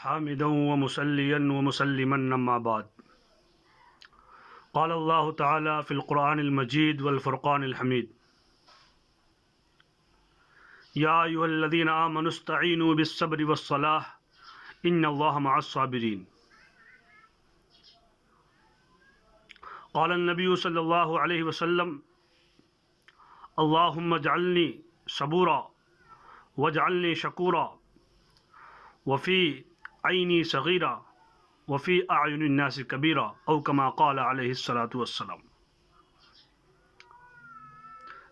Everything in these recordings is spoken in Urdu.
حامدا ومصليا ومسلما اما بعد قال الله تعالى في القرآن المجيد والفرقان الحميد يا أيها الذين آمنوا استعينوا بالصبر والصلاة إن الله مع الصابرين قال النبي صلى الله عليه وسلم اللهم اجعلني صبورا واجعلني شكورا وفي عینی صغیرہ وفی اعین الناس کبیرہ او کما قال علیہ الصلاۃ والسلام۔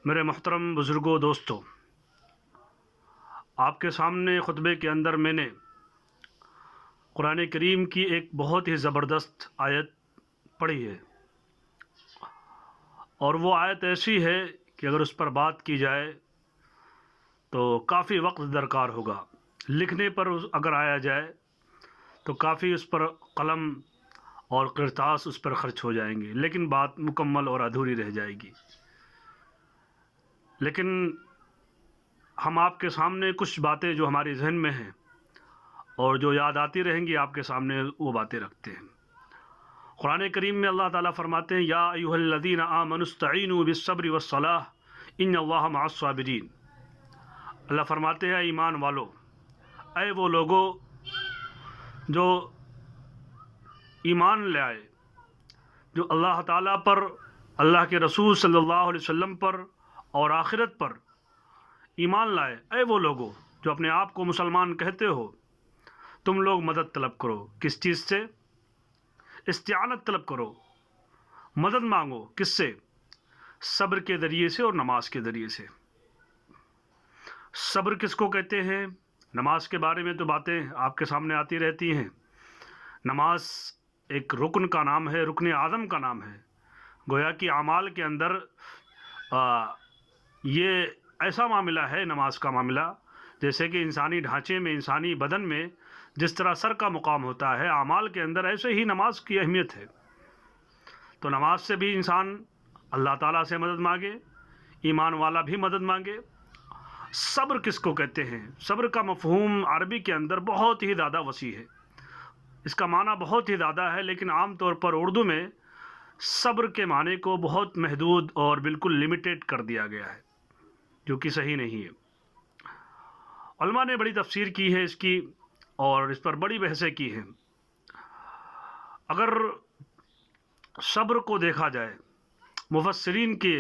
میرے محترم بزرگوں، دوستوں، آپ کے سامنے خطبے کے اندر میں نے قرآن کریم کی ایک بہت ہی زبردست آیت پڑھی ہے، اور وہ آیت ایسی ہے کہ اگر اس پر بات کی جائے تو کافی وقت درکار ہوگا، لکھنے پر اگر آیا جائے تو کافی اس پر قلم اور قرطاس اس پر خرچ ہو جائیں گے، لیکن بات مکمل اور ادھوری رہ جائے گی۔ لیکن ہم آپ کے سامنے کچھ باتیں جو ہماری ذہن میں ہیں اور جو یاد آتی رہیں گی آپ کے سامنے وہ باتیں رکھتے ہیں۔ قرآن کریم میں اللہ تعالیٰ فرماتے ہیں یا ایھا الذین آمنوا استعینوا بالصبر والصلاۃ ان اللہ مع الصابرین۔ اللہ فرماتے ہیں ایمان والو، اے وہ لوگوں جو ایمان لے آئے، جو اللہ تعالیٰ پر، اللہ کے رسول صلی اللہ علیہ وسلم پر اور آخرت پر ایمان لائے، اے وہ لوگوں جو اپنے آپ کو مسلمان کہتے ہو، تم لوگ مدد طلب کرو۔ کس چیز سے؟ استعانت طلب کرو، مدد مانگو۔ کس سے؟ صبر کے ذریعے سے اور نماز کے ذریعے سے۔ صبر کس کو کہتے ہیں؟ نماز کے بارے میں تو باتیں آپ کے سامنے آتی رہتی ہیں۔ نماز ایک رکن کا نام ہے، رکن اعظم کا نام ہے۔ گویا کہ اعمال کے اندر یہ ایسا معاملہ ہے، نماز کا معاملہ، جیسے کہ انسانی ڈھانچے میں، انسانی بدن میں جس طرح سر کا مقام ہوتا ہے، اعمال کے اندر ایسے ہی نماز کی اہمیت ہے۔ تو نماز سے بھی انسان اللہ تعالیٰ سے مدد مانگے، ایمان والا بھی مدد مانگے۔ صبر کس کو کہتے ہیں؟ صبر کا مفہوم عربی کے اندر بہت ہی زیادہ وسیع ہے، اس کا معنی بہت ہی زیادہ ہے، لیکن عام طور پر اردو میں صبر کے معنی کو بہت محدود اور بالکل لمیٹیڈ کر دیا گیا ہے، جو کہ صحیح نہیں ہے۔ علماء نے بڑی تفسیر کی ہے اس کی، اور اس پر بڑی بحثیں کی ہیں۔ اگر صبر کو دیکھا جائے، مفسرین کے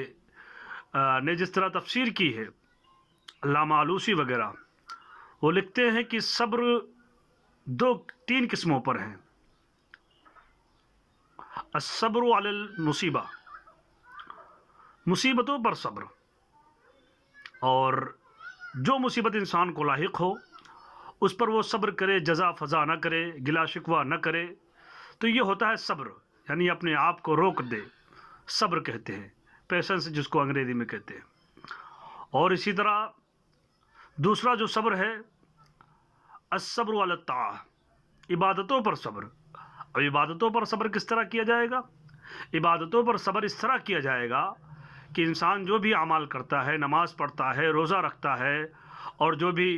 نے جس طرح تفسیر کی ہے، علامہ آلوسی وغیرہ، وہ لکھتے ہیں کہ صبر تین قسموں پر ہیں۔ الصبر علی المصیبہ، مصیبتوں پر صبر، اور جو مصیبت انسان کو لاحق ہو اس پر وہ صبر کرے، جزا فضا نہ کرے، گلا شکوہ نہ کرے، تو یہ ہوتا ہے صبر، یعنی اپنے آپ کو روک دے، صبر کہتے ہیں، پیشنس جس کو انگریزی میں کہتے ہیں۔ اور اسی طرح دوسرا جو صبر ہے، الصبر علی الطاعہ، عبادتوں پر صبر۔ اب عبادتوں پر صبر کس طرح کیا جائے گا؟ عبادتوں پر صبر اس طرح کیا جائے گا کہ انسان جو بھی اعمال کرتا ہے، نماز پڑھتا ہے، روزہ رکھتا ہے، اور جو بھی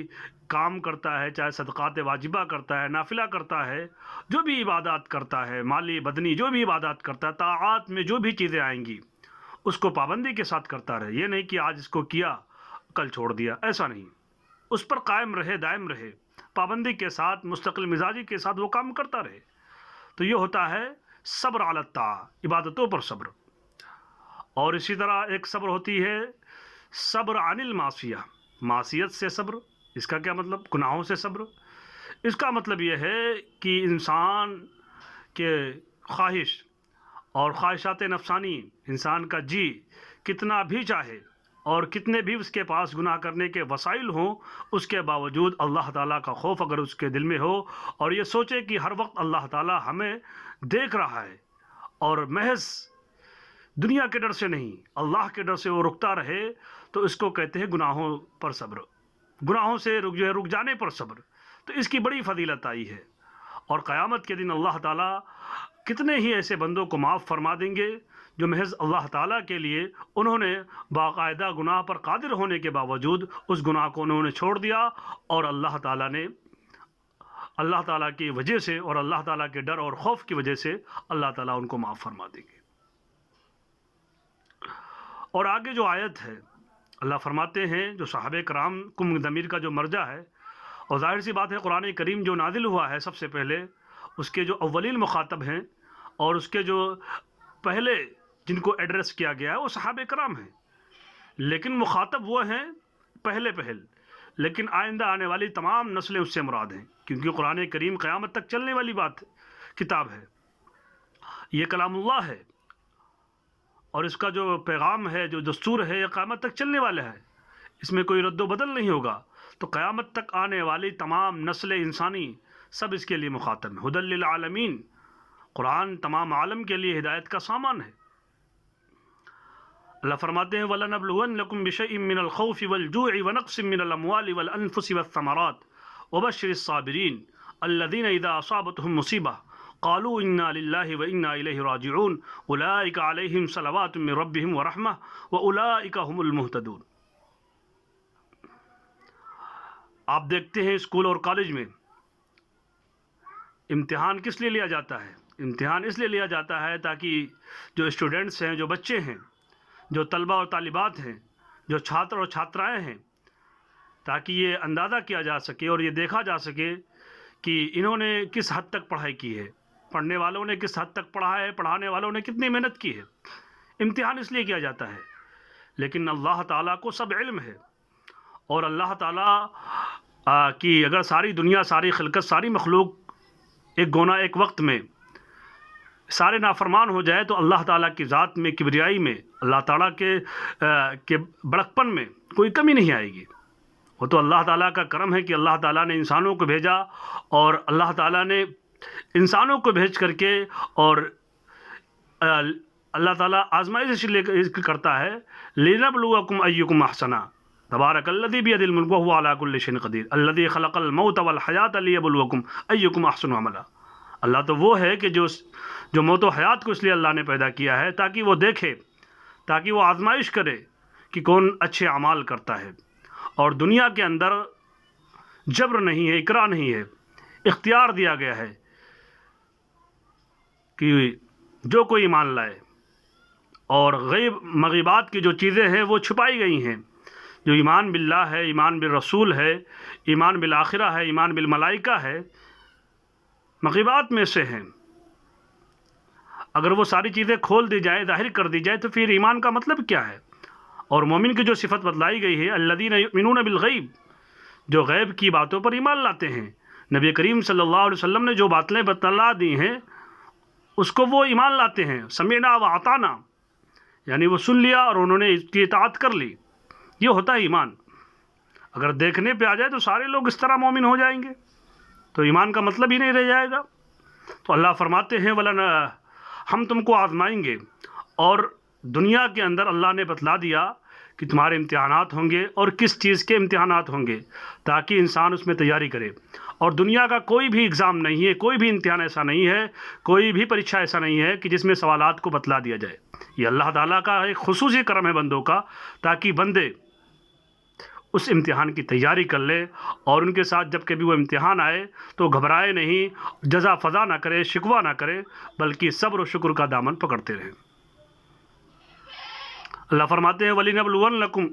کام کرتا ہے، چاہے صدقات واجبہ کرتا ہے، نافلہ کرتا ہے، جو بھی عبادات کرتا ہے، مالی بدنی جو بھی عبادات کرتا ہے، طاعات میں جو بھی چیزیں آئیں گی اس کو پابندی کے ساتھ کرتا رہے۔ یہ نہیں کہ آج اس کو کیا کل چھوڑ دیا، ایسا نہیں، اس پر قائم رہے، دائم رہے، پابندی کے ساتھ، مستقل مزاجی کے ساتھ وہ کام کرتا رہے۔ تو یہ ہوتا ہے صبر علی الطاعہ، عبادتوں پر صبر۔ اور اسی طرح ایک صبر ہوتی ہے صبر عن المعصیہ، معصیت سے صبر۔ اس کا کیا مطلب؟ گناہوں سے صبر۔ اس کا مطلب یہ ہے کہ انسان کے خواہش اور خواہشات نفسانی، انسان کا جی کتنا بھی چاہے اور کتنے بھی اس کے پاس گناہ کرنے کے وسائل ہوں، اس کے باوجود اللہ تعالیٰ کا خوف اگر اس کے دل میں ہو، اور یہ سوچے کہ ہر وقت اللہ تعالیٰ ہمیں دیکھ رہا ہے، اور محض دنیا کے ڈر سے نہیں، اللہ کے ڈر سے وہ رکتا رہے، تو اس کو کہتے ہیں گناہوں پر صبر، گناہوں سے رک جانے پر صبر۔ تو اس کی بڑی فضیلت آئی ہے، اور قیامت کے دن اللہ تعالیٰ کتنے ہی ایسے بندوں کو معاف فرما دیں گے جو محض اللہ تعالیٰ کے لیے انہوں نے باقاعدہ گناہ پر قادر ہونے کے باوجود اس گناہ کو انہوں نے چھوڑ دیا، اور اللہ تعالیٰ نے اللہ تعالیٰ کی وجہ سے اور اللہ تعالیٰ کے ڈر اور خوف کی وجہ سے اللہ تعالیٰ ان کو معاف فرما دیں گے۔ اور آگے جو آیت ہے اللہ فرماتے ہیں جو صحابہ کرام کم ضمیر کا جو مرجع ہے، اور ظاہر سی بات ہے قرآن کریم جو نازل ہوا ہے سب سے پہلے اس کے جو اولین مخاطب ہیں اور اس کے جو پہلے جن کو ایڈریس کیا گیا ہے وہ صحابہ کرام ہیں، لیکن مخاطب وہ ہیں پہلے لیکن آئندہ آنے والی تمام نسلیں اس سے مراد ہیں، کیونکہ قرآن کریم قیامت تک چلنے والی کتاب ہے، یہ کلام اللہ ہے، اور اس کا جو پیغام ہے جو دستور ہے یہ قیامت تک چلنے والا ہے، اس میں کوئی رد و بدل نہیں ہوگا۔ تو قیامت تک آنے والی تمام نسل انسانی سب اس کے لیے مخاطب ہیں۔ ھدی للعالمین، قرآن تمام عالم کے لیے ہدایت کا سامان ہے۔ اللہ فرماتے ہیں وَلَنَبْلُوَنَّكُمْ بِشَيْءٍ مِّنَ الْخَوْفِ وَالْجُوعِ وَنَقْصٍ مِّنَ الْأَمْوَالِ وَالْأَنفُسِ وَالثَّمَرَاتِ وَبَشِّرِ الصَّابِرِينَ الَّذِينَ إِذَا أَصَابَتْهُمْ مُصِيبَةٌ قَالُوا إِنَّا لِلَّهِ وَإِنَّا إِلَيْهِ رَاجِعُونَ أُولَٰئِكَ عَلَيْهِمْ صَلَوَاتٌ مِّن رَّبِّهِمْ وَرَحْمَةٌ وَأُولَٰئِكَ هُمُ الْمُهْتَدُونَ۔ آپ دیکھتے ہیں اسکول اور کالج میں امتحان کس لیے لیا جاتا ہے؟ امتحان اس لیے لیا جاتا ہے تاکہ جو اسٹوڈنٹس ہیں، جو بچے ہیں، جو طلبہ اور طالبات ہیں، جو چھاتر اور چھاترائیں ہیں، تاکہ یہ اندازہ کیا جا سکے اور یہ دیکھا جا سکے کہ انہوں نے کس حد تک پڑھائی کی ہے، پڑھنے والوں نے کس حد تک پڑھا ہے، پڑھانے والوں نے کتنی محنت کی ہے۔ امتحان اس لیے کیا جاتا ہے، لیکن اللہ تعالیٰ کو سب علم ہے، اور اللہ تعالیٰ کی اگر ساری دنیا، ساری خلقت، ساری مخلوق ایک گونا ایک وقت میں سارے نافرمان ہو جائے تو اللہ تعالیٰ کی ذات میں، کبریائی میں، اللہ تعالیٰ کے بڑکپن میں کوئی کمی نہیں آئے گی۔ وہ تو اللہ تعالیٰ کا کرم ہے کہ اللہ تعالیٰ نے انسانوں کو بھیجا، اور اللہ تعالیٰ نے انسانوں کو بھیج کر کے، اور اللہ تعالیٰ آزمائش کرتا ہے لِنَبْلُوَكُمْ أَيُّكُمْ أَحْسَنُ تبارک الذی بیدہ الملک وہو علی کل شیء قدیر الذی خلق الموت والحیاۃ لیبلوکم ایکم احسن عملا۔ اللہ تو وہ ہے کہ جو موت و حیات کو اس لیے اللہ نے پیدا کیا ہے تاکہ وہ دیکھے، تاکہ وہ آزمائش کرے کہ کون اچھے اعمال کرتا ہے۔ اور دنیا کے اندر جبر نہیں ہے، اکراہ نہیں ہے، اختیار دیا گیا ہے کہ جو کوئی ایمان لائے، اور غیب مغیبات کی جو چیزیں ہیں وہ چھپائی گئی ہیں، جو ایمان باللہ ہے، ایمان بالرسول ہے، ایمان بالآخرہ ہے، ایمان بالملائکہ ہے، مغیبات میں سے ہیں۔ اگر وہ ساری چیزیں کھول دی جائیں، ظاہر کر دی جائے، تو پھر ایمان کا مطلب کیا ہے؟ اور مومن کی جو صفت بتلائی گئی ہے الذین یؤمنون بالغیب، جو غیب کی باتوں پر ایمان لاتے ہیں۔ نبی کریم صلی اللہ علیہ وسلم نے جو باتیں بتلا دی ہیں اس کو وہ ایمان لاتے ہیں۔ سمعنا و اطعنا، یعنی وہ سن لیا اور انہوں نے اس کی اطاعت کر لی، یہ ہوتا ہے ایمان۔ اگر دیکھنے پہ آ جائے تو سارے لوگ اس طرح مومن ہو جائیں گے تو ایمان کا مطلب ہی نہیں رہ جائے گا۔ تو اللہ فرماتے ہیں ہم تم کو آزمائیں گے، اور دنیا کے اندر اللہ نے بتلا دیا کہ تمہارے امتحانات ہوں گے، اور کس چیز کے امتحانات ہوں گے، تاکہ انسان اس میں تیاری کرے۔ اور دنیا کا کوئی بھی ایگزام نہیں ہے، کوئی بھی امتحان ایسا نہیں ہے، کوئی بھی پریچھا ایسا نہیں ہے کہ جس میں سوالات کو بتلا دیا جائے۔ یہ اللہ تعالیٰ کا ایک خصوصی کرم ہے بندوں کا، تاکہ بندے اس امتحان کی تیاری کر لے، اور ان کے ساتھ جب کبھی وہ امتحان آئے تو گھبرائے نہیں، جزا فضا نہ کرے، شکوہ نہ کرے، بلکہ صبر و شکر کا دامن پکڑتے رہیں۔ اللہ فرماتے ہیں وَلِنَبْلُوَنَّكُمْ،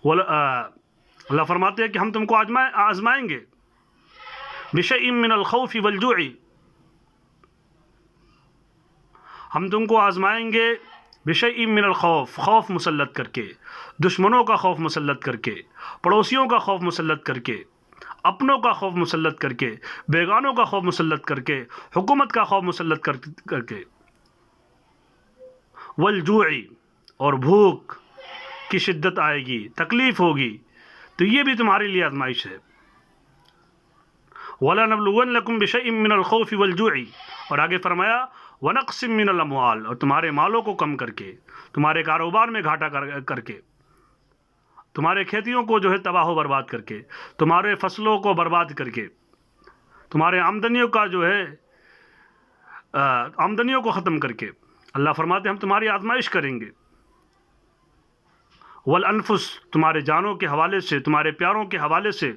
اللہ فرماتے ہیں کہ ہم تم کو آزمائیں گے بِشَيْءٍ مِّنَ الْخَوْفِ وَالْجُوعِ، ہم تم کو آزمائیں گے بِشَيْءٍ مِّنَ الْخَوْفِ، خوف مسلط کر کے، دشمنوں کا خوف مسلط کر کے، پڑوسیوں کا خوف مسلط کر کے، اپنوں کا خوف مسلط کر کے، بیگانوں کا خوف مسلط کر کے، حکومت کا خوف مسلط کر کے، والجوع، اور بھوک کی شدت آئے گی، تکلیف ہوگی، تو یہ بھی تمہارے لیے آزمائش ہے۔ وَلَنَبْلُوَنَّكُمْ بِشَيْءٍ مِّنَ الْخَوْفِ وَالْجُوعِ، اور آگے فرمایا وَنَقْصٍ مِّنَ الْأَمْوَالِ، اور تمہارے مالوں کو کم کر کے، تمہارے کاروبار میں گھاٹا کر کے، تمہارے کھیتیوں کو جو ہے تباہ و برباد کر کے، تمہارے فصلوں کو برباد کر کے، تمہارے آمدنیوں کا جو ہے آمدنیوں کو ختم کر کے، اللہ فرماتے ہیں ہم تمہاری آزمائش کریں گے۔ والانفس، تمہارے جانوں کے حوالے سے، تمہارے پیاروں کے حوالے سے،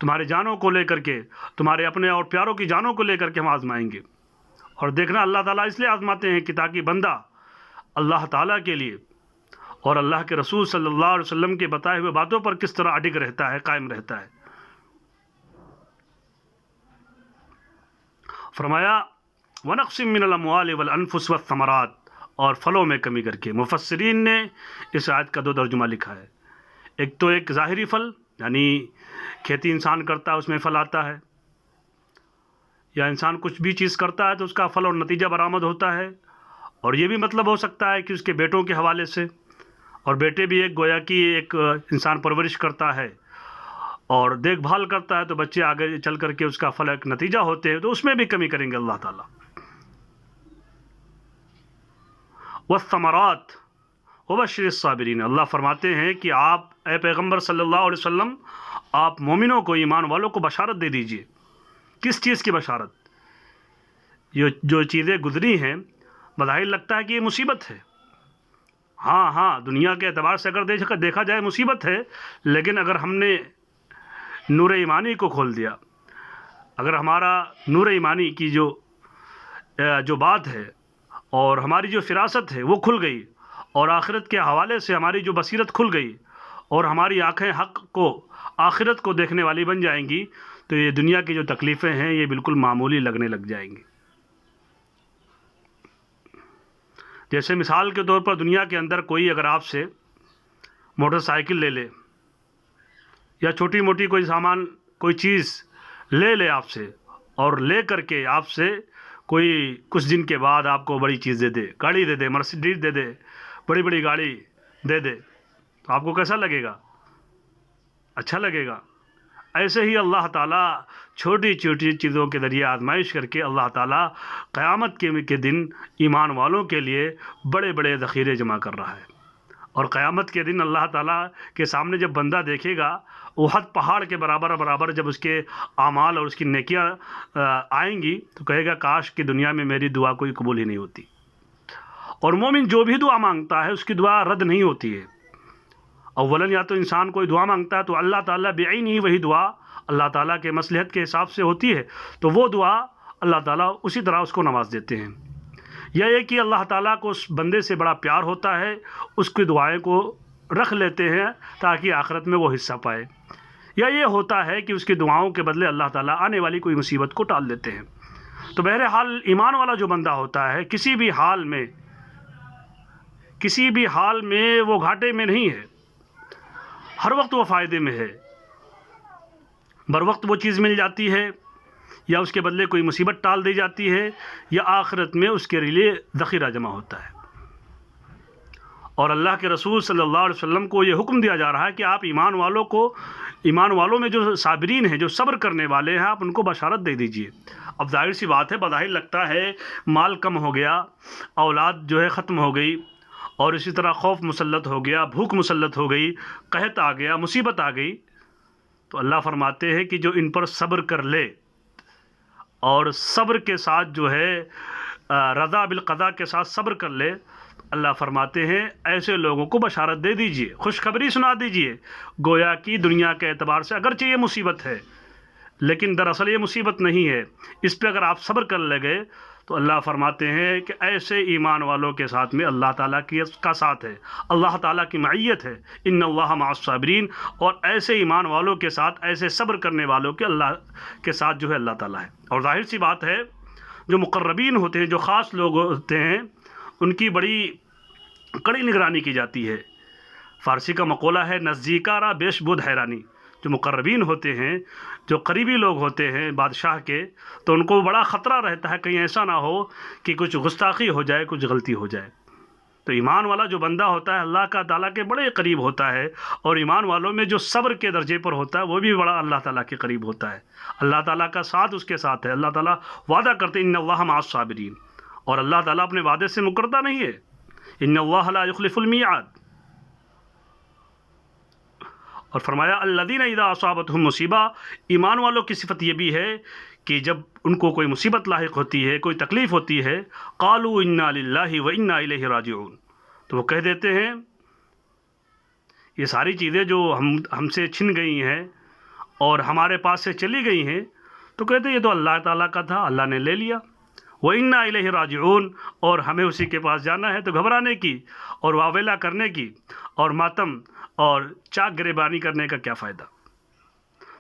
تمہارے جانوں کو لے کر کے، تمہارے اپنے اور پیاروں کی جانوں کو لے کر کے ہم آزمائیں گے۔ اور دیکھنا اللہ تعالیٰ اس لیے آزماتے ہیں کہ تاکہ بندہ اللہ تعالیٰ کے لیے اور اللہ کے رسول صلی اللہ علیہ وسلم کے بتائے ہوئے باتوں پر کس طرح اٹک رہتا ہے، قائم رہتا ہے۔ فرمایا وَنَقْسِم مِّنَ الْأَمْوَالِ وَالْأَنفُسِ وَالثَّمَرَاتِ، اور پھلوں میں کمی کر کے۔ مفسرین نے اس آیت کا 2 ترجمہ لکھا ہے۔ ایک تو ایک ظاہری پھل، یعنی کھیتی انسان کرتا ہے اس میں پھل آتا ہے، یا انسان کچھ بھی چیز کرتا ہے تو اس کا پھل اور نتیجہ برآمد ہوتا ہے۔ اور یہ بھی مطلب ہو سکتا ہے کہ اس کے بیٹوں کے حوالے سے، اور بیٹے بھی ایک گویا کہ ایک انسان پرورش کرتا ہے اور دیکھ بھال کرتا ہے تو بچے آگے چل کر کے اس کا پھل ایک نتیجہ ہوتے ہیں، تو اس میں بھی کمی کریں گے اللہ تعالیٰ۔ والثمرات وبشر الصابرین، اللہ فرماتے ہیں کہ آپ اے پیغمبر صلی اللہ علیہ وسلم، آپ مومنوں کو، ایمان والوں کو بشارت دے دیجئے۔ کس چیز کی بشارت؟ جو چیزیں گزری ہیں بظاہر لگتا ہے کہ یہ مصیبت ہے، ہاں دنیا کے اعتبار سے اگر دیکھا جائے مصیبت ہے، لیکن اگر ہم نے نور ایمانی کو کھول دیا، اگر ہمارا نور ایمانی کی جو بات ہے اور ہماری جو فراست ہے وہ کھل گئی، اور آخرت کے حوالے سے ہماری جو بصیرت کھل گئی، اور ہماری آنکھیں حق کو، آخرت کو دیکھنے والی بن جائیں گی، تو یہ دنیا کی جو تکلیفیں ہیں یہ بالکل معمولی لگنے لگ جائیں گی۔ جیسے مثال کے طور پر دنیا کے اندر کوئی اگر آپ سے موٹر سائیکل لے لے، یا چھوٹی موٹی کوئی سامان، کوئی چیز لے لے آپ سے، اور لے کر کے آپ سے کوئی کچھ دن کے بعد آپ کو بڑی چیز دے دے، گاڑی دے دے، مرسیڈیز دے دے، بڑی گاڑی دے دے، تو آپ کو کیسا لگے گا؟ اچھا لگے گا۔ ایسے ہی اللہ تعالیٰ چھوٹی چھوٹی چیزوں کے ذریعے آزمائش کر کے اللہ تعالیٰ قیامت کے دن ایمان والوں کے لیے بڑے بڑے ذخیرے جمع کر رہا ہے۔ اور قیامت کے دن اللہ تعالیٰ کے سامنے جب بندہ دیکھے گا احد پہاڑ کے برابر جب اس کے اعمال اور اس کی نیکیاں آئیں گی، تو کہے گا کاش کہ دنیا میں میری دعا کوئی قبول ہی نہیں ہوتی۔ اور مومن جو بھی دعا مانگتا ہے اس کی دعا رد نہیں ہوتی ہے۔ اولاً یا تو انسان کوئی دعا مانگتا ہے تو اللہ تعالیٰ بعینہ ہی وہی دعا اللہ تعالیٰ کے مصلحت کے حساب سے ہوتی ہے، تو وہ دعا اللہ تعالیٰ اسی طرح اس کو نواز دیتے ہیں۔ یا یہ کہ اللہ تعالیٰ کو اس بندے سے بڑا پیار ہوتا ہے، اس کی دعائیں کو رکھ لیتے ہیں تاکہ آخرت میں وہ حصہ پائے۔ یا یہ ہوتا ہے کہ اس کی دعاؤں کے بدلے اللہ تعالیٰ آنے والی کوئی مصیبت کو ٹال دیتے ہیں۔ تو بہرحال ایمان والا جو بندہ ہوتا ہے کسی بھی حال میں وہ گھاٹے میں نہیں ہے، ہر وقت وہ فائدے میں ہے، بر وقت وہ چیز مل جاتی ہے، یا اس کے بدلے کوئی مصیبت ٹال دی جاتی ہے، یا آخرت میں اس کے لیے ذخیرہ جمع ہوتا ہے۔ اور اللہ کے رسول صلی اللہ علیہ وسلم کو یہ حکم دیا جا رہا ہے کہ آپ ایمان والوں میں جو صابرین ہیں، جو صبر کرنے والے ہیں، آپ ان کو بشارت دے دیجئے۔ اب ظاہر سی بات ہے، بظاہر لگتا ہے مال کم ہو گیا، اولاد جو ہے ختم ہو گئی، اور اسی طرح خوف مسلط ہو گیا، بھوک مسلط ہو گئی، قحط آ گیا، مصیبت آ گئی، تو اللہ فرماتے ہیں کہ جو ان پر صبر کر لے، اور صبر کے ساتھ جو ہے رضا بالقضاء کے ساتھ صبر کر لے، اللہ فرماتے ہیں ایسے لوگوں کو بشارت دے دیجئے، خوشخبری سنا دیجئے، گویا کہ دنیا کے اعتبار سے اگرچہ یہ مصیبت ہے لیکن دراصل یہ مصیبت نہیں ہے، اس پہ اگر آپ صبر کر لگے تو اللہ فرماتے ہیں کہ ایسے ایمان والوں کے ساتھ میں اللہ تعالیٰ کا ساتھ ہے، اللہ تعالیٰ کی معیت ہے، ان اللہ مع الصابرین، اور ایسے ایمان والوں کے ساتھ، ایسے صبر کرنے والوں کے اللہ کے ساتھ جو ہے اللہ تعالیٰ ہے۔ اور ظاہر سی بات ہے جو مقربین ہوتے ہیں، جو خاص لوگ ہوتے ہیں، ان کی بڑی کڑی نگرانی کی جاتی ہے۔ فارسی کا مقولہ ہے نزدیکا را بیش بود حیرانی، جو مقربین ہوتے ہیں، جو قریبی لوگ ہوتے ہیں بادشاہ کے، تو ان کو بڑا خطرہ رہتا ہے کہیں ایسا نہ ہو کہ کچھ گستاخی ہو جائے، کچھ غلطی ہو جائے۔ تو ایمان والا جو بندہ ہوتا ہے اللہ کا تعالیٰ کے بڑے قریب ہوتا ہے، اور ایمان والوں میں جو صبر کے درجے پر ہوتا ہے وہ بھی بڑا اللہ تعالیٰ کے قریب ہوتا ہے، اللہ تعالیٰ کا ساتھ اس کے ساتھ ہے۔ اللہ تعالیٰ وعدہ کرتے ان اللہ مع الصابرین، اور اللہ تعالیٰ اپنے وعدے سے مکرتا نہیں ہے، ان اللہ لا یخلف المیعاد۔ اور فرمایا الذین اذا اصابتہم مصیبہ، ایمان والوں کی صفت یہ بھی ہے کہ جب ان کو کوئی مصیبت لاحق ہوتی ہے، کوئی تکلیف ہوتی ہے، قالوا انا للہ و انا الیہ راجعون، تو وہ کہہ دیتے ہیں یہ ساری چیزیں جو ہم سے چھن گئی ہیں اور ہمارے پاس سے چلی گئی ہیں تو کہتے یہ تو اللہ تعالیٰ کا تھا، اللہ نے لے لیا۔ وَإِنَّا إِلَيْهِ رَاجِعُونَ، اور ہمیں اسی کے پاس جانا ہے، تو گھبرانے کی اور واویلا کرنے کی اور ماتم اور چاک گریبانی کرنے کا کیا فائدہ؟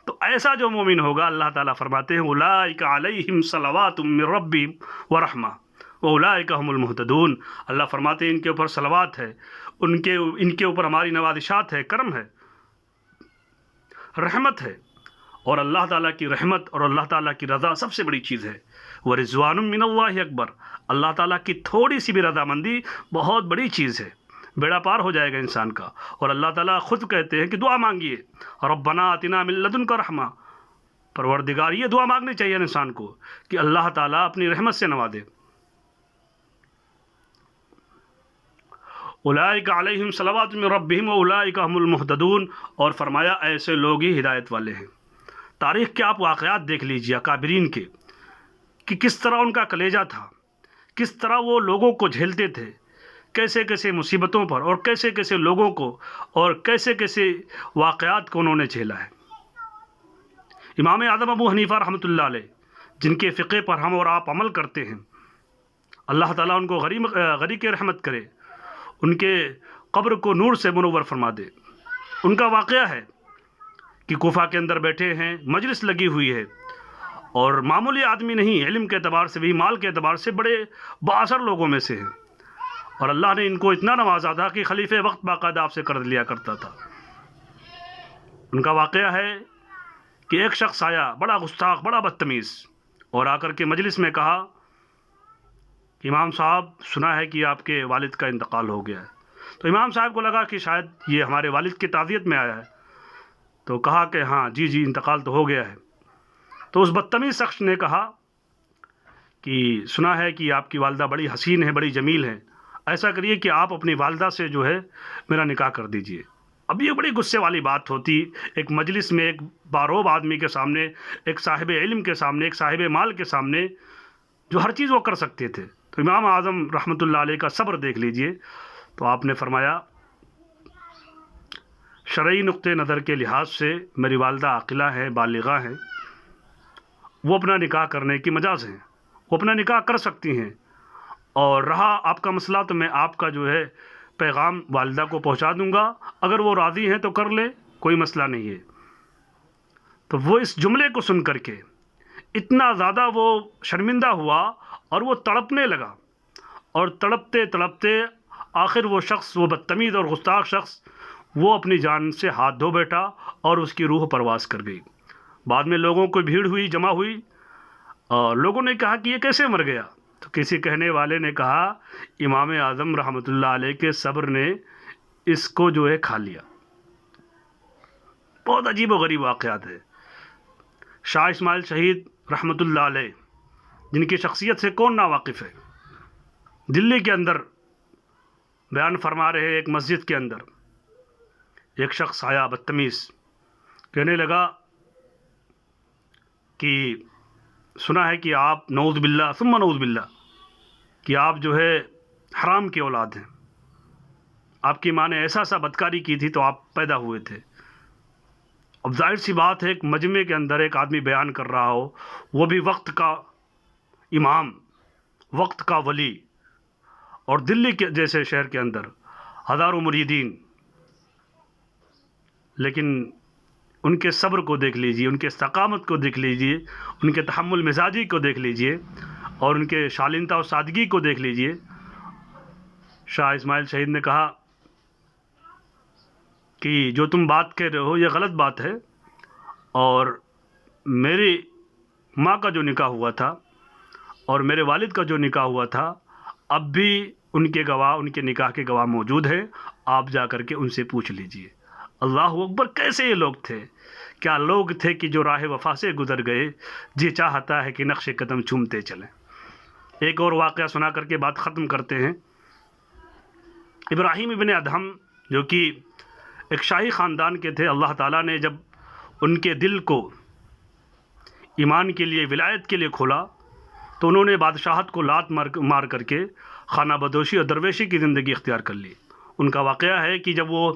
تو ایسا جو مومن ہوگا، اللہ تعالیٰ فرماتے ہیں اولئک علیہم صلوات من ربہم ورحمہ واولئک هم المہتدون۔ اللہ فرماتے ہیں ان کے اوپر صلوات ہے، ان کے اوپر ہماری نوازشات ہے، کرم ہے، رحمت ہے، اور اللہ تعالیٰ کی رحمت اور اللہ تعالیٰ کی رضا سب سے بڑی چیز ہے۔ ورضوان من اللہ اکبر، اللہ تعالیٰ کی تھوڑی سی بھی رضامندی بہت بڑی چیز ہے، بیڑا پار ہو جائے گا انسان کا۔ اور اللہ تعالیٰ خود کہتے ہیں کہ دعا مانگیے، ربنا آتنا من لدنک رحمہ، پروردگار، یہ دعا مانگنی چاہیے انسان کو کہ اللہ تعالیٰ اپنی رحمت سے نوازے۔ اولئک علیہم صلوات من ربہم واولئک هم المہتدون، اور فرمایا ایسے لوگ ہی ہدایت والے ہیں۔ تاریخ کے آپ واقعات دیکھ لیجیے اکابرین کے، کہ کس طرح ان کا کلیجہ تھا، کس طرح وہ لوگوں کو جھیلتے تھے، کیسے کیسے مصیبتوں پر اور کیسے کیسے لوگوں کو اور کیسے کیسے واقعات کو انہوں نے جھیلا ہے۔ امام اعظم ابو حنیفہ رحمۃ اللہ علیہ، جن کے فقہ پر ہم اور آپ عمل کرتے ہیں، اللہ تعالیٰ ان کو غریق رحمت کرے، ان کے قبر کو نور سے منور فرما دے۔ ان کا واقعہ ہے کہ کوفہ کے اندر بیٹھے ہیں، مجلس لگی ہوئی ہے، اور معمولی آدمی نہیں، علم کے اعتبار سے بھی، مال کے اعتبار سے بڑے بااثر لوگوں میں سے ہیں، اور اللہ نے ان کو اتنا نوازا تھا کہ خلیفہ وقت باقاعدہ آپ سے قرض لیا کرتا تھا۔ ان کا واقعہ ہے کہ ایک شخص آیا، بڑا گستاخ، بڑا بدتمیز، اور آ کر کے مجلس میں کہا کہ امام صاحب سنا ہے کہ آپ کے والد کا انتقال ہو گیا ہے۔ تو امام صاحب کو لگا کہ شاید یہ ہمارے والد کی تعزیت میں آیا ہے، تو کہا کہ ہاں جی انتقال تو ہو گیا ہے۔ تو اس بدتمیز شخص نے کہا کہ سنا ہے کہ آپ کی والدہ بڑی حسین ہے، بڑی جمیل ہے، ایسا کریے کہ آپ اپنی والدہ سے جو ہے میرا نکاح کر دیجئے۔ اب یہ بڑی غصے والی بات ہوتی، ایک مجلس میں ایک باروب آدمی کے سامنے، ایک صاحب علم کے سامنے، ایک صاحب مال کے سامنے، جو ہر چیز وہ کر سکتے تھے۔ تو امام اعظم رحمۃ اللہ علیہ کا صبر دیکھ لیجئے۔ تو آپ نے فرمایا شرعی نقطۂ نظر کے لحاظ سے میری والدہ عاقلہ ہے، بالغہ ہیں، وہ اپنا نکاح کرنے کی مجاز ہیں، وہ اپنا نکاح کر سکتی ہیں، اور رہا آپ کا مسئلہ تو میں آپ کا جو ہے پیغام والدہ کو پہنچا دوں گا، اگر وہ راضی ہیں تو کر لے، کوئی مسئلہ نہیں ہے۔ تو وہ اس جملے کو سن کر کے اتنا زیادہ وہ شرمندہ ہوا اور وہ تڑپنے لگا، اور تڑپتے تڑپتے آخر وہ شخص، وہ بدتمیز اور گستاخ شخص، وہ اپنی جان سے ہاتھ دھو بیٹھا اور اس کی روح پرواز کر گئی۔ بعد میں لوگوں کو بھیڑ ہوئی، جمع ہوئی، اور لوگوں نے کہا کہ یہ کیسے مر گیا؟ تو کسی کہنے والے نے کہا امام اعظم رحمۃ اللہ علیہ کے صبر نے اس کو جو ہے کھا لیا۔ بہت عجیب و غریب واقعات ہے۔ شاہ اسماعیل شہید رحمۃ اللہ علیہ، جن کی شخصیت سے کون نا واقف ہے، دلی کے اندر بیان فرما رہے ایک مسجد کے اندر ایک شخص آیا بدتمیز، کہنے لگا کہ سنا ہے کہ آپ نعوذ باللہ ثم نعوذ باللہ کہ آپ جو ہے حرام کی اولاد ہیں، آپ کی ماں نے ایسا بدکاری کی تھی تو آپ پیدا ہوئے تھے۔ اب ظاہر سی بات ہے، ایک مجمع کے اندر ایک آدمی بیان کر رہا ہو، وہ بھی وقت کا امام، وقت کا ولی، اور دلی کے جیسے شہر کے اندر ہزاروں مریدین، لیکن ان کے صبر کو دیکھ لیجئے، ان کے استقامت کو دیکھ لیجئے، ان کے تحمل مزاجی کو دیکھ لیجئے، اور ان کے شالینتا اور سادگی کو دیکھ لیجئے۔ شاہ اسماعیل شہید نے کہا کہ جو تم بات کہہ رہے ہو یہ غلط بات ہے، اور میری ماں کا جو نکاح ہوا تھا اور میرے والد کا جو نکاح ہوا تھا، اب بھی ان کے گواہ، ان کے نکاح کے گواہ موجود ہیں، آپ جا کر کے ان سے پوچھ لیجئے۔ اللہ اکبر! کیسے یہ لوگ تھے؟ کیا لوگ تھے کہ جو راہ وفا سے گزر گئے، جی چاہتا ہے کہ نقش قدم چومتے چلیں۔ ایک اور واقعہ سنا کر کے بات ختم کرتے ہیں۔ ابراہیم ابن ادہم، جو کہ ایک شاہی خاندان کے تھے، اللہ تعالیٰ نے جب ان کے دل کو ایمان کے لیے، ولایت کے لیے کھولا، تو انہوں نے بادشاہت کو لات مار کر کے خانہ بدوشی اور درویشی کی زندگی اختیار کر لی۔ ان کا واقعہ ہے کہ جب وہ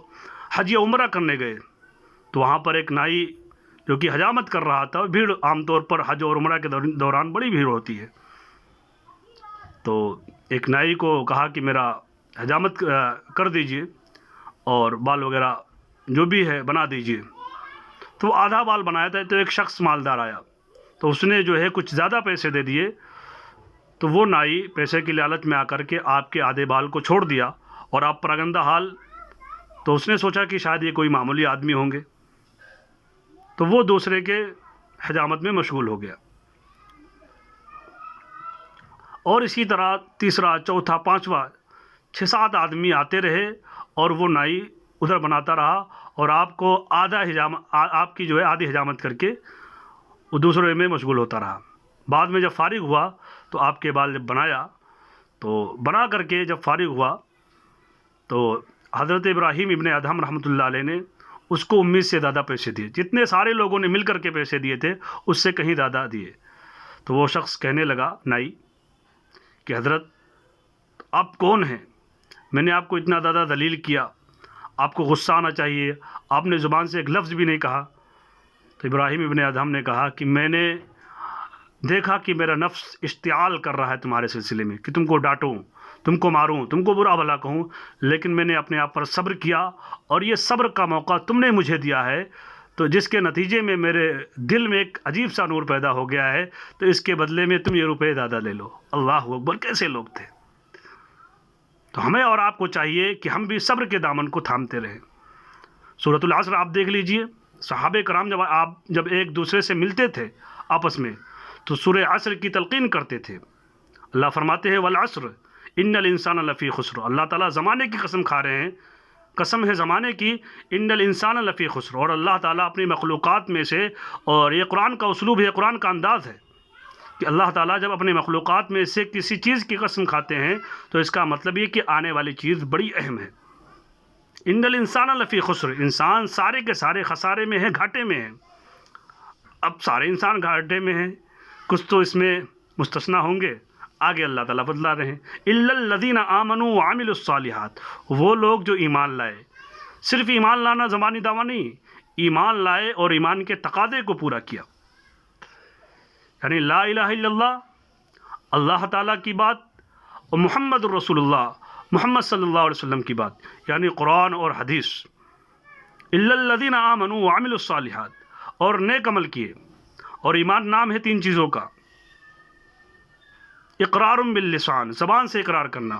حج یا عمرہ کرنے گئے تو وہاں پر ایک نائی جو کہ حجامت کر رہا تھا. بھیڑ عام طور پر حج اور عمرہ کے دوران بڑی بھیڑ ہوتی ہے. تو ایک نائی کو کہا کہ میرا حجامت کر دیجئے اور بال وغیرہ جو بھی ہے بنا دیجئے. تو وہ آدھا بال بنایا تھا. تو ایک شخص مالدار آیا تو اس نے جو ہے کچھ زیادہ پیسے دے دیے. تو وہ نائی پیسے کی لالچ میں آ کر کے آپ کے آدھے بال کو چھوڑ دیا اور آپ پراگندہ حال. تو اس نے سوچا کہ شاید یہ کوئی معمولی آدمی ہوں گے, تو وہ دوسرے کے حجامت میں مشغول ہو گیا. اور اسی طرح تیسرا, چوتھا, پانچواں 6-7 آدمی آتے رہے اور وہ نائی ادھر بناتا رہا اور آپ کو آپ کی جو ہے آدھی حجامت کر کے وہ دوسرے میں مشغول ہوتا رہا. بعد میں جب فارغ ہوا تو آپ کے بال جب بنایا, تو بنا کر کے جب فارغ ہوا تو حضرت ابراہیم ابن ادہم رحمۃ اللہ علیہ نے اس کو امید سے زیادہ پیسے دیے. جتنے سارے لوگوں نے مل کر کے پیسے دیے تھے اس سے کہیں زیادہ دیے. تو وہ شخص کہنے لگا نائی کہ حضرت آپ کون ہیں؟ میں نے آپ کو اتنا زیادہ ذلیل کیا, آپ کو غصہ آنا چاہیے, آپ نے زبان سے ایک لفظ بھی نہیں کہا. تو ابراہیم ابن ادہم نے کہا کہ میں نے دیکھا کہ میرا نفس اشتعال کر رہا ہے تمہارے سلسلے میں, کہ تم کو ڈانٹوں, تم کو ماروں, تم کو برا بھلا کہوں, لیکن میں نے اپنے آپ پر صبر کیا اور یہ صبر کا موقع تم نے مجھے دیا ہے, تو جس کے نتیجے میں میرے دل میں ایک عجیب سا نور پیدا ہو گیا ہے, تو اس کے بدلے میں تم یہ روپے زیادہ لے لو. اللہ اکبر, کیسے لوگ تھے. تو ہمیں اور آپ کو چاہیے کہ ہم بھی صبر کے دامن کو تھامتے رہیں. سورۃ العصر آپ دیکھ لیجئے, صحابہ کرام جب ایک دوسرے سے ملتے تھے آپس میں تو سورہ عصر کی تلقین کرتے تھے. اللہ فرماتے ہیں والعصر ان الانسان لفی خسر. اللہ تعالیٰ زمانے کی قسم کھا رہے ہیں, قسم ہے زمانے کی, ان الانسان لفی خسر. اور اللہ تعالیٰ اپنی مخلوقات میں سے, اور یہ قرآن کا اسلوب ہے, قرآن کا انداز ہے کہ اللہ تعالیٰ جب اپنے مخلوقات میں سے کسی چیز کی قسم کھاتے ہیں تو اس کا مطلب یہ کہ آنے والی چیز بڑی اہم ہے. ان الانسان لفی خسر, انسان سارے کے سارے خسارے میں ہے, گھاٹے میں ہے. اب سارے انسان گھاٹے میں ہیں, کچھ تو اس میں مستثنی ہوں گے. آگے اللہ تعالیٰ بتلا رہے ہیں الا الذین آمنوا وعملوا الصالحات. وہ لوگ جو ایمان لائے, صرف ایمان لانا زبانی دعویٰ نہیں, ایمان لائے اور ایمان کے تقاضے کو پورا کیا. یعنی لا الہ الا اللہ, اللہ تعالیٰ کی بات, اور محمد الرسول اللہ, محمد صلی اللہ علیہ وسلم کی بات, یعنی قرآن اور حدیث. الا الذین آمنوا وعملوا الصالحات, اور نیک عمل کیے. اور ایمان نام ہے 3 چیزوں کا. اقرار باللسان, زبان سے اقرار کرنا.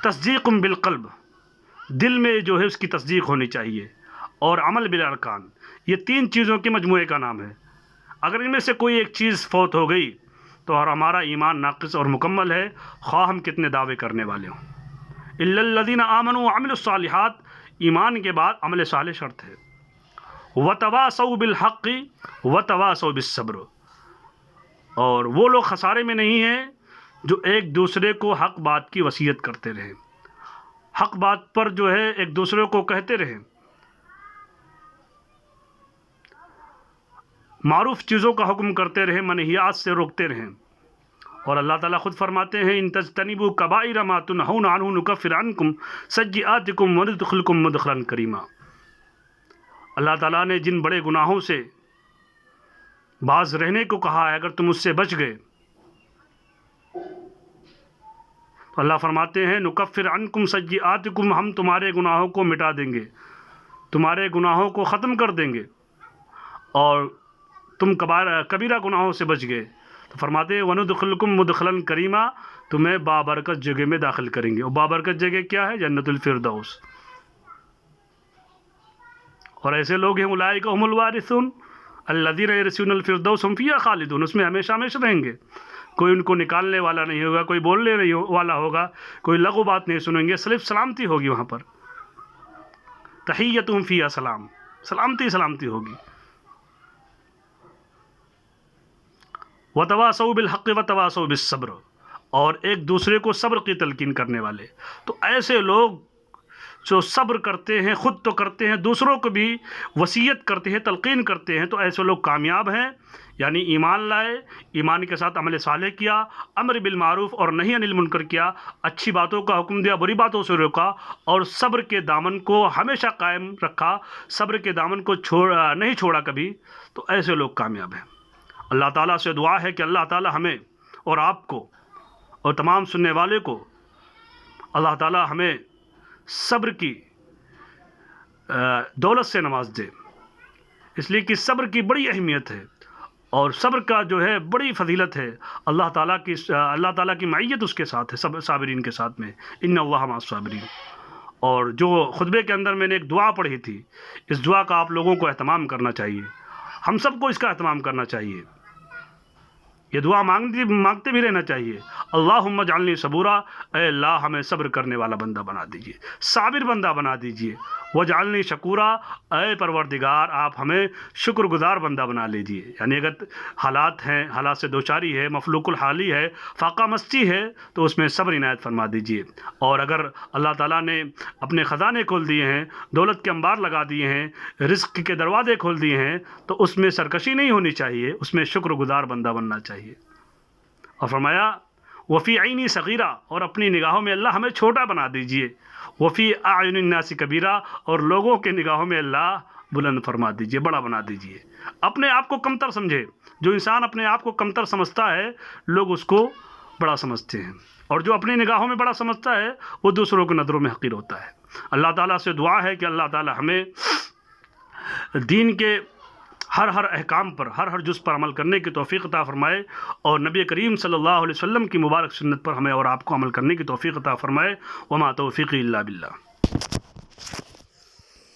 تصدیق بالقلب, دل میں جو ہے اس کی تصدیق ہونی چاہیے. اور عمل بالارکان, یہ 3 چیزوں کے مجموعے کا نام ہے. اگر ان میں سے کوئی ایک چیز فوت ہو گئی تو ہمارا ایمان ناقص اور مکمل ہے, خواہ ہم کتنے دعوے کرنے والے ہوں. الا الذین آمنوا وعملوا الصالحات, ایمان کے بعد عمل صالح شرط ہے. وتواصوا بالحق وتواصوا بالصبر, اور وہ لوگ خسارے میں نہیں ہیں جو ایک دوسرے کو حق بات کی وصیت کرتے رہیں, حق بات پر جو ہے ایک دوسرے کو کہتے رہیں, معروف چیزوں کا حکم کرتے رہیں, منہیات سے روکتے رہیں. اور اللہ تعالیٰ خود فرماتے ہیں ان تجتنبوا کبائر ما تنہون عنہ نکفر عنکم سیئاتکم وندخلکم مدخلا کریما. اللہ تعالیٰ نے جن بڑے گناہوں سے باز رہنے کو کہا ہے, اگر تم اس سے بچ گئے تو اللہ فرماتے ہیں نکفر عنکم سیئاتکم, ہم تمہارے گناہوں کو مٹا دیں گے, تمہارے گناہوں کو ختم کر دیں گے. اور تم کبیرہ گناہوں سے بچ گئے تو فرماتے ہیں وندخلکم مدخلا کریما, تمہیں بابرکت جگہ میں داخل کریں گے. اور بابرکت جگہ کیا ہے؟ جنت الفردوس. اور ایسے لوگ ہیں اولئک هم الوارثون الذین یرثون الفردوس هم فیہا خالدون, اس میں ہمیشہ ہمیشہ رہیں گے. کوئی ان کو نکالنے والا نہیں ہوگا, کوئی بولنے والا ہوگا, کوئی لغو بات نہیں سنیں گے, صرف سلامتی ہوگی وہاں پر. تحیتہم فیہا سلام, سلامتی سلامتی ہوگی. وتواصوا بالحق وتواصوا بالصبر, اور ایک دوسرے کو صبر کی تلقین کرنے والے. تو ایسے لوگ جو صبر کرتے ہیں، خود تو کرتے ہیں، دوسروں کو بھی وصیت کرتے ہیں، تلقین کرتے ہیں، تو ایسے لوگ کامیاب ہیں۔ یعنی ایمان لائے، ایمان کے ساتھ عمل صالح کیا، امر بالمعروف اور نہی عن المنکر کیا، اچھی باتوں کا حکم دیا، بری باتوں سے روکا، اور صبر کے دامن کو ہمیشہ قائم رکھا، صبر کے دامن کو نہیں چھوڑا کبھی، تو ایسے لوگ کامیاب ہیں۔ اللہ تعالیٰ سے دعا ہے کہ اللہ تعالیٰ ہمیں اور آپ کو اور تمام سننے والے کو اللہ تعالیٰ ہمیں صبر کی دولت سے نواز دے، اس لیے کہ صبر کی بڑی اہمیت ہے، اور صبر کا جو ہے بڑی فضیلت ہے۔ اللہ تعالیٰ کی معیت اس کے ساتھ ہے، صابرین کے ساتھ میں، ان اللہ مع الصابرین۔ اور جو خطبے کے اندر میں نے ایک دعا پڑھی تھی، اس دعا کا آپ لوگوں کو اہتمام کرنا چاہیے، ہم سب کو اس کا اہتمام کرنا چاہیے، یہ دعا مانگتے بھی رہنا چاہیے۔ اللہم اجعلنی صبورا، اے اللہ ہمیں صبر کرنے والا بندہ بنا دیجئے، صابر بندہ بنا دیجئے۔ واجعلنی شکورا، اے پروردگار آپ ہمیں شکر گزار بندہ بنا لیجئے۔ یعنی اگر حالات ہیں، حالات سے دوچاری ہے، مفلوق الحالی ہے، فاقہ مستی ہے، تو اس میں صبر عنایت فرما دیجئے۔ اور اگر اللہ تعالیٰ نے اپنے خزانے کھول دیے ہیں، دولت کے انبار لگا دیے ہیں، رزق کے دروازے کھول دیے ہیں، تو اس میں سرکشی نہیں ہونی چاہیے، اس میں شکر گزار بندہ بننا چاہیے۔ اور فرمایا وفی عینی صغیرہ، اور اپنی نگاہوں میں اللہ ہمیں چھوٹا بنا دیجئے، وفی اعین الناس کبیرہ، اور لوگوں کے نگاہوں میں اللہ بلند فرما دیجئے، بڑا بنا دیجئے۔ اپنے آپ کو کمتر سمجھے، جو انسان اپنے آپ کو کمتر سمجھتا ہے لوگ اس کو بڑا سمجھتے ہیں، اور جو اپنی نگاہوں میں بڑا سمجھتا ہے وہ دوسروں کی نظروں میں حقیر ہوتا ہے۔ اللہ تعالیٰ سے دعا ہے کہ اللہ تعالیٰ ہمیں دین کے ہر احکام پر، ہر جز پر عمل کرنے کی توفیق عطا فرمائے، اور نبی کریم صلی اللہ علیہ وسلم کی مبارک سنت پر ہمیں اور آپ کو عمل کرنے کی توفیق عطا فرمائے۔ وما توفیقی الا باللہ۔